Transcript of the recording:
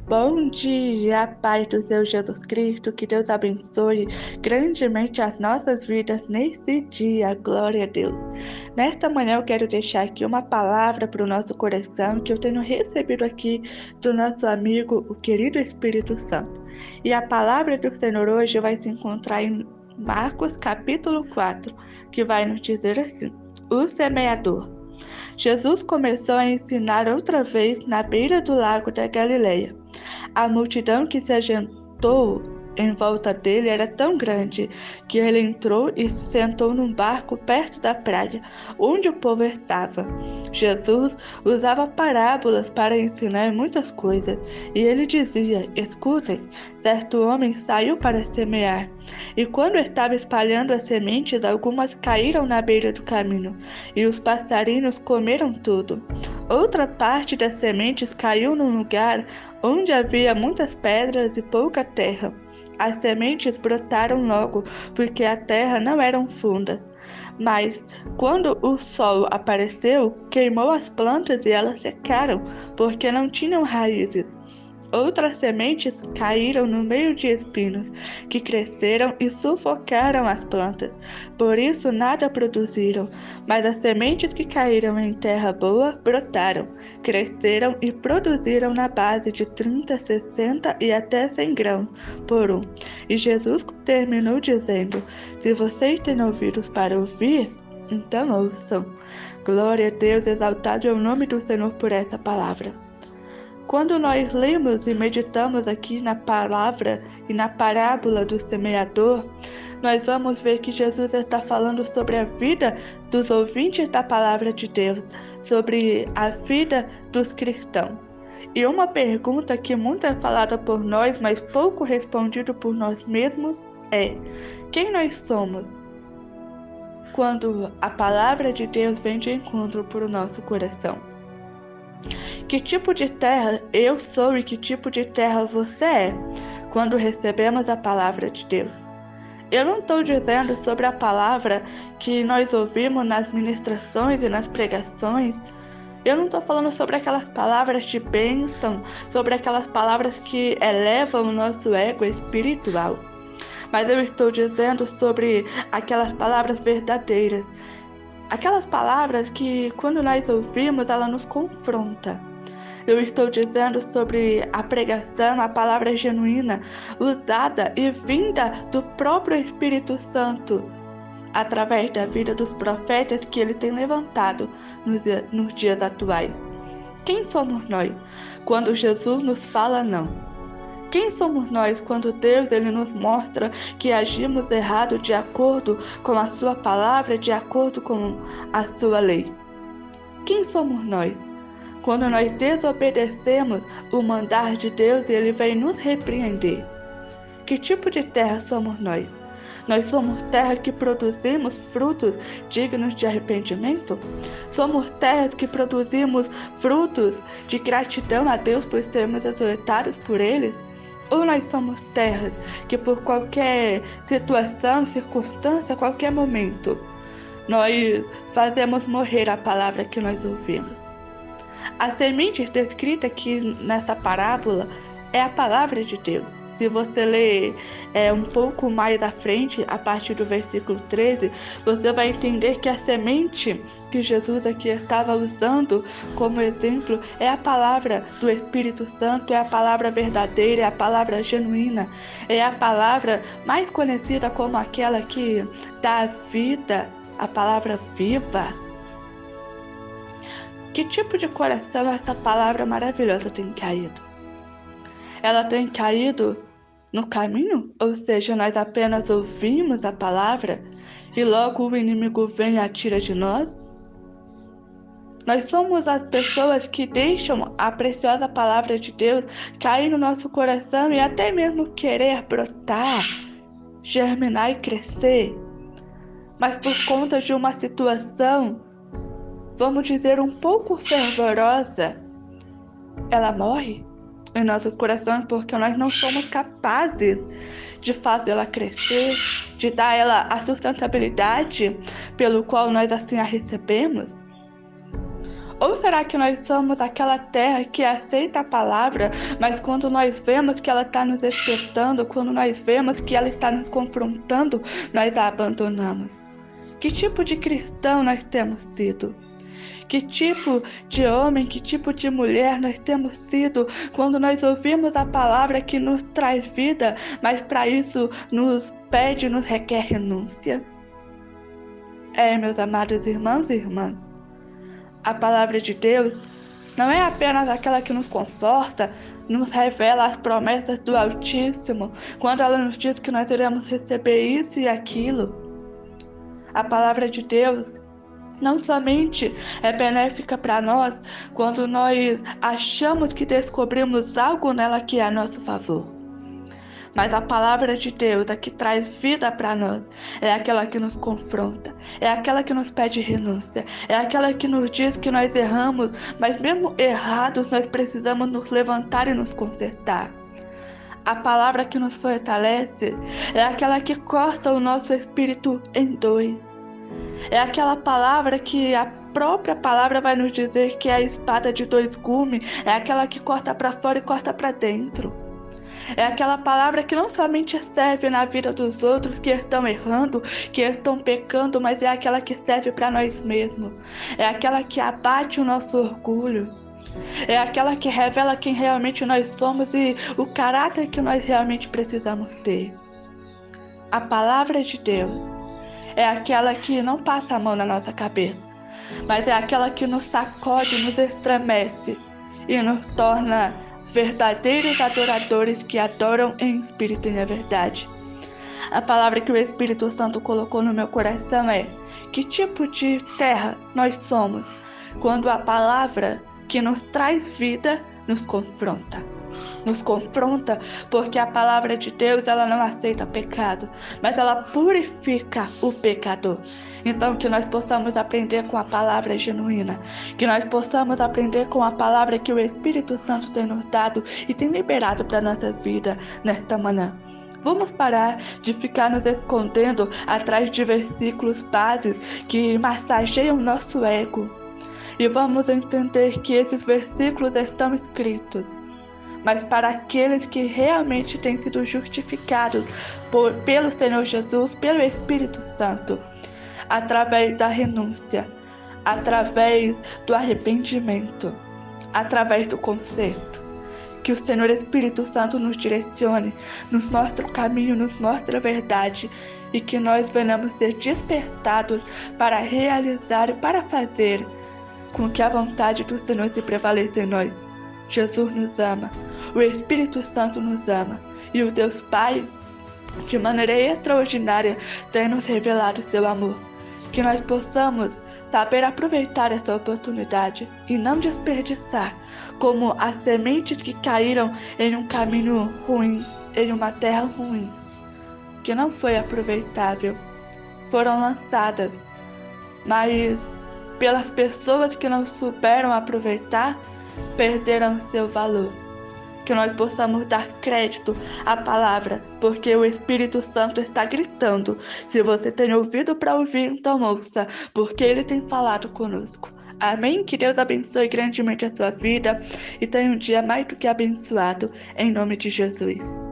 Bom dia, Pai do Senhor Jesus Cristo, que Deus abençoe grandemente as nossas vidas nesse dia, glória a Deus. Nesta manhã eu quero deixar aqui uma palavra para o nosso coração que eu tenho recebido aqui do nosso amigo, o querido Espírito Santo. E a palavra do Senhor hoje vai se encontrar em Marcos capítulo 4, que vai nos dizer assim: o semeador. Jesus começou a ensinar outra vez na beira do lago da Galileia. A multidão que se ajuntou em volta dele era tão grande que ele entrou e se sentou num barco perto da praia, onde o povo estava. Jesus usava parábolas para ensinar muitas coisas, e ele dizia: escutem, certo homem saiu para semear, e quando estava espalhando as sementes, algumas caíram na beira do caminho, e os passarinhos comeram tudo. Outra parte das sementes caiu num lugar onde havia muitas pedras e pouca terra. As sementes brotaram logo, porque a terra não era funda. Mas, quando o sol apareceu, queimou as plantas e elas secaram, porque não tinham raízes. Outras sementes caíram no meio de espinhos, que cresceram e sufocaram as plantas. Por isso nada produziram. Mas as sementes que caíram em terra boa brotaram, cresceram e produziram na base de 30, 60 e até 100 grãos por um. E Jesus terminou dizendo: se vocês têm ouvidos para ouvir, então ouçam. Glória a Deus, exaltado é o nome do Senhor por essa palavra. Quando nós lemos e meditamos aqui na palavra e na parábola do semeador, nós vamos ver que Jesus está falando sobre a vida dos ouvintes da palavra de Deus, sobre a vida dos cristãos. E uma pergunta que muito é falada por nós, mas pouco respondido por nós mesmos, é: quem nós somos? Quando a palavra de Deus vem de encontro para o nosso coração. Que tipo de terra eu sou e que tipo de terra você é quando recebemos a palavra de Deus? Eu não estou dizendo sobre a palavra que nós ouvimos nas ministrações e nas pregações. Eu não estou falando sobre aquelas palavras de bênção, sobre aquelas palavras que elevam o nosso ego espiritual. Mas eu estou dizendo sobre aquelas palavras verdadeiras. Aquelas palavras que, quando nós ouvimos, ela nos confronta. Eu estou dizendo sobre a pregação, a palavra genuína, usada e vinda do próprio Espírito Santo, através da vida dos profetas que ele tem levantado nos dias atuais. Quem somos nós quando Jesus nos fala não? Quem somos nós quando Deus ele nos mostra que agimos errado de acordo com a sua palavra, de acordo com a sua lei? Quem somos nós quando nós desobedecemos o mandar de Deus e ele vem nos repreender? Que tipo de terra somos nós? Nós somos terra que produzimos frutos dignos de arrependimento? Somos terras que produzimos frutos de gratidão a Deus por sermos exortados por Ele? Ou nós somos terras que por qualquer situação, circunstância, qualquer momento, nós fazemos morrer a palavra que nós ouvimos? A semente descrita aqui nessa parábola é a palavra de Deus. Se você ler um pouco mais à frente, a partir do versículo 13, você vai entender que a semente que Jesus aqui estava usando como exemplo é a palavra do Espírito Santo, é a palavra verdadeira, é a palavra genuína, é a palavra mais conhecida como aquela que dá vida, a palavra viva. Que tipo de coração essa palavra maravilhosa tem caído? Ela tem caído no caminho? Ou seja, nós apenas ouvimos a palavra e logo o inimigo vem e atira de nós? Nós somos as pessoas que deixam a preciosa palavra de Deus cair no nosso coração e até mesmo querer brotar, germinar e crescer. Mas por conta de uma situação, vamos dizer, um pouco fervorosa, ela morre em nossos corações porque nós não somos capazes de fazê-la crescer, de dar a ela a sustentabilidade pelo qual nós assim a recebemos. Ou será que nós somos aquela terra que aceita a palavra, mas quando nós vemos que ela está nos espetando, quando nós vemos que ela está nos confrontando, nós a abandonamos? Que tipo de cristão nós temos sido? Que tipo de homem, que tipo de mulher nós temos sido quando nós ouvimos a palavra que nos traz vida, mas para isso nos pede, nos requer renúncia? Meus amados irmãos e irmãs, a palavra de Deus não é apenas aquela que nos conforta, nos revela as promessas do Altíssimo, quando ela nos diz que nós iremos receber isso e aquilo. A palavra de Deus não somente é benéfica para nós quando nós achamos que descobrimos algo nela que é a nosso favor, mas a palavra de Deus, a que traz vida para nós, é aquela que nos confronta, é aquela que nos pede renúncia, é aquela que nos diz que nós erramos, mas mesmo errados nós precisamos nos levantar e nos consertar. A palavra que nos fortalece é aquela que corta o nosso espírito em dois. É aquela palavra que a própria palavra vai nos dizer que é a espada de dois gumes, é aquela que corta para fora e corta para dentro. É aquela palavra que não somente serve na vida dos outros que estão errando, que estão pecando, mas é aquela que serve para nós mesmos. É aquela que abate o nosso orgulho. É aquela que revela quem realmente nós somos e o caráter que nós realmente precisamos ter. A palavra de Deus é aquela que não passa a mão na nossa cabeça, mas é aquela que nos sacode, nos estremece e nos torna verdadeiros adoradores que adoram em espírito e na verdade. A palavra que o Espírito Santo colocou no meu coração é: que tipo de terra nós somos quando a palavra que nos traz vida nos confronta? Nos confronta porque a palavra de Deus, ela não aceita pecado, mas ela purifica o pecador. Então que nós possamos aprender com a palavra genuína, que nós possamos aprender com a palavra que o Espírito Santo tem nos dado e tem liberado para a nossa vida nesta manhã. Vamos parar de ficar nos escondendo atrás de versículos bases que massageiam nosso ego. E vamos entender que esses versículos estão escritos, mas para aqueles que realmente têm sido justificados pelo Senhor Jesus, pelo Espírito Santo, através da renúncia, através do arrependimento, através do conserto. Que o Senhor Espírito Santo nos direcione, nos mostre o caminho, nos mostre a verdade e que nós venhamos ser despertados para realizar e para fazer com que a vontade do Senhor se prevaleça em nós. Jesus nos ama, o Espírito Santo nos ama e o Deus Pai, de maneira extraordinária, tem nos revelado seu amor. Que nós possamos saber aproveitar essa oportunidade e não desperdiçar, como as sementes que caíram em um caminho ruim, em uma terra ruim, que não foi aproveitável, foram lançadas, mas pelas pessoas que não souberam aproveitar, perderam seu valor. Que nós possamos dar crédito à palavra, porque o Espírito Santo está gritando. Se você tem ouvido para ouvir, então ouça, porque Ele tem falado conosco. Amém? Que Deus abençoe grandemente a sua vida e tenha um dia mais do que abençoado, em nome de Jesus.